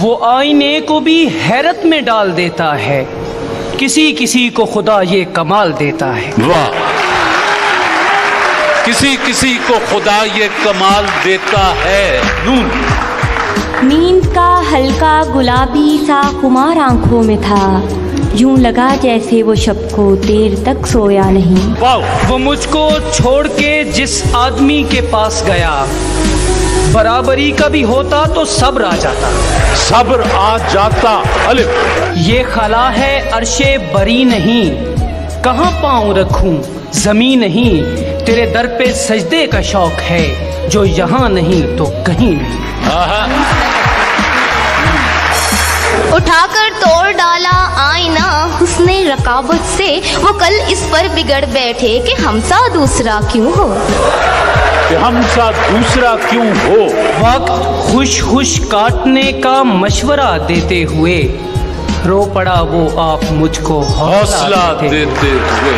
वो आईने को भी हैरत में डाल देता है, किसी किसी को खुदा ये कमाल देता है। वाह, किसी किसी को खुदा ये कमाल देता है। नून। नींद का हल्का गुलाबी सा खुमार आंखों में था, यूं लगा जैसे वो शब को देर तक सोया नहीं। वाह। वो मुझको छोड़ के जिस आदमी के पास गया, बराबरी का भी होता तो सब्र आ जाता। सब्र आ जाता। अलिफ। ये खला है अर्शे बरी नहीं, कहाँ पाँव रखूं जमी नहीं। तेरे दर पे सजदे का शौक है, जो यहाँ नहीं तो कहीं नहीं। उठाकर तोड़ डाला आईना हुस्ने रकाबत से, वो कल इस पर बिगड़ बैठे कि हमसा दूसरा क्यों हो। कि हमसा दूसरा क्यों हो। वक्त खुश खुश काटने का मशवरा देते हुए, रो पड़ा वो आप मुझको हौसला देते हुए।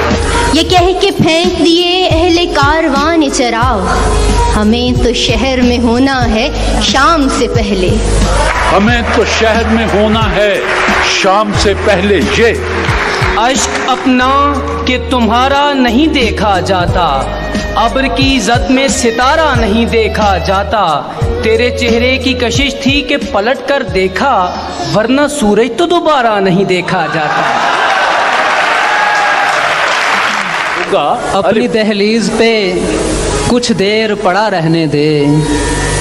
ये कह के फेंक दिए अहले कारवान चराग, हमें तो शहर में होना है शाम से पहले। हमें तो शहर में होना है शाम से पहले। ये अश्क अपना कि तुम्हारा नहीं देखा जाता, अब्र की जद में सितारा नहीं देखा जाता। तेरे चेहरे की कशिश थी कि पलट कर देखा, वरना सूरज तो दोबारा नहीं देखा जाता। अपनी दहलीज पे कुछ देर पड़ा रहने दे,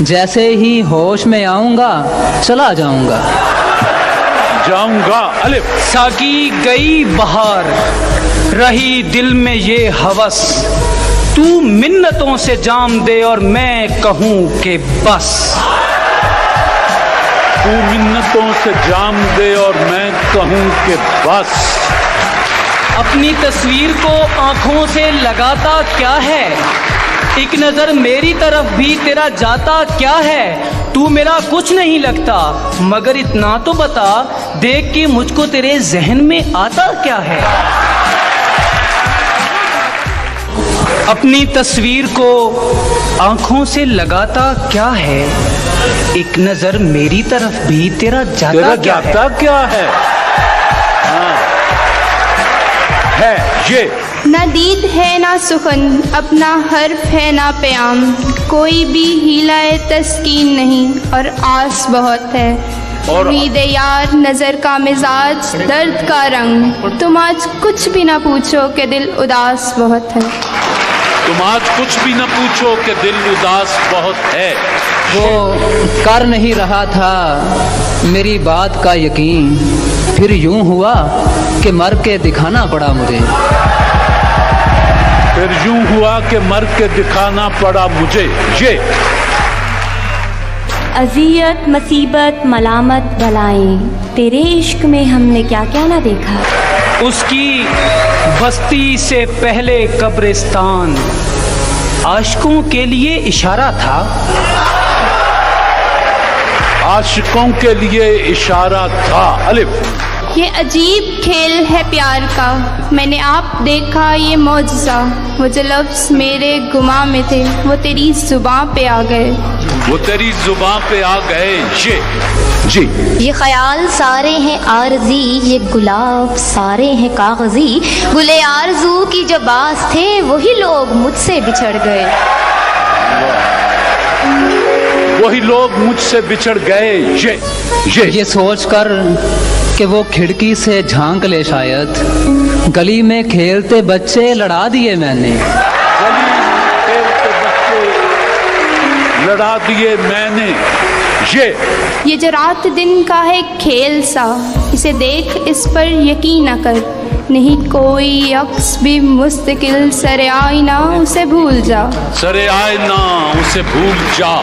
जैसे ही होश में आऊंगा चला जाऊंगा। अलिफ। साकी गई बहार, रही दिल में ये हवस, तू मिन्नतों से जाम दे और मैं कहूँ कि बस। तू मिन्नतों से जाम दे और मैं कहूँ कि बस। अपनी तस्वीर को आंखों से लगाता क्या है, एक नजर मेरी तरफ भी तेरा जाता क्या है। तू मेरा कुछ नहीं लगता, मगर इतना तो बता, देख के मुझको तेरे जहन में आता क्या है। अपनी तस्वीर को आंखों से लगाता क्या है, एक नजर मेरी तरफ भी तेरा जाता क्या है। है ये ना दीद है ना सुखन, अपना हर्फ है ना प्याम, कोई भी हीला तस्कीन नहीं और आस बहुत है। उम्मीद यार नजर का मिजाज दर्द का रंग, तुम आज कुछ भी ना पूछो कि दिल उदास बहुत है। तुम आज कुछ भी न पूछो कि दिल उदास बहुत है। वो कर नहीं रहा था मेरी बात का यकीन, फिर यूं हुआ कि मर के दिखाना पड़ा मुझे। फिर यूं हुआ कि मर के दिखाना पड़ा मुझे। ये अजियत मुसीबत मलामत बलाएं, तेरे इश्क में हमने क्या क्या ना देखा। उसकी बस्ती से पहले कब्रिस्तान आशिकों के लिए इशारा था। आशिकों के लिए इशारा था। अलिफ। ये अजीब खेल है प्यार का, मैंने आप देखा ये मौजज़ा, वो जो लफ्ज़ मेरे गुमा में थे वो तेरी जुबां पे आ गए। वो तेरी जुबां पे आ गए। ये जी। ये ख्याल सारे हैं आरजी, ये गुलाब सारे हैं कागजी, गुले आरजू की जो बास थे वही लोग मुझसे बिछड़ गए। वही लोग मुझसे बिछड़ गए। ये सोच कर कि वो खिड़की से झांक ले शायद, गली में खेलते बच्चे लड़ा दिए मैंने। गली में खेलते बच्चे लड़ा दिए मैंने। ये जो रात दिन का है खेल सा, इसे देख इस पर यकीन न कर, नहीं कोई अक्स भी मुस्तकिल सरे आईना उसे भूल जा। सरे आईना उसे भूल जा।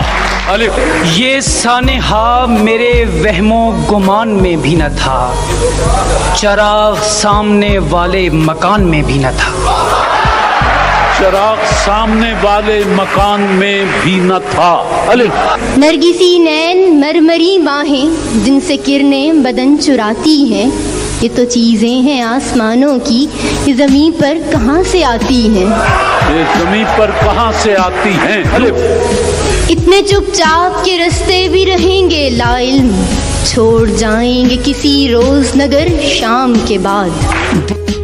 अलिफ। ये सानेहा मेरे वहमो गुमान में भी न था, चराग सामने वाले मकान में भी न था। चराग सामने वाले मकान में भी न था। अलिफ। नरगिसी नैन मरमरी बाहें जिनसे किरणें बदन चुराती हैं, ये तो चीज़ें हैं आसमानों की, ये ज़मीन पर कहाँ से आती हैं। ये ज़मीन पर कहाँ से आती हैं। अलिफ। इतने चुपचाप के रास्ते भी रहेंगे लाइल्म, छोड़ जाएंगे किसी रोज नगर शाम के बाद।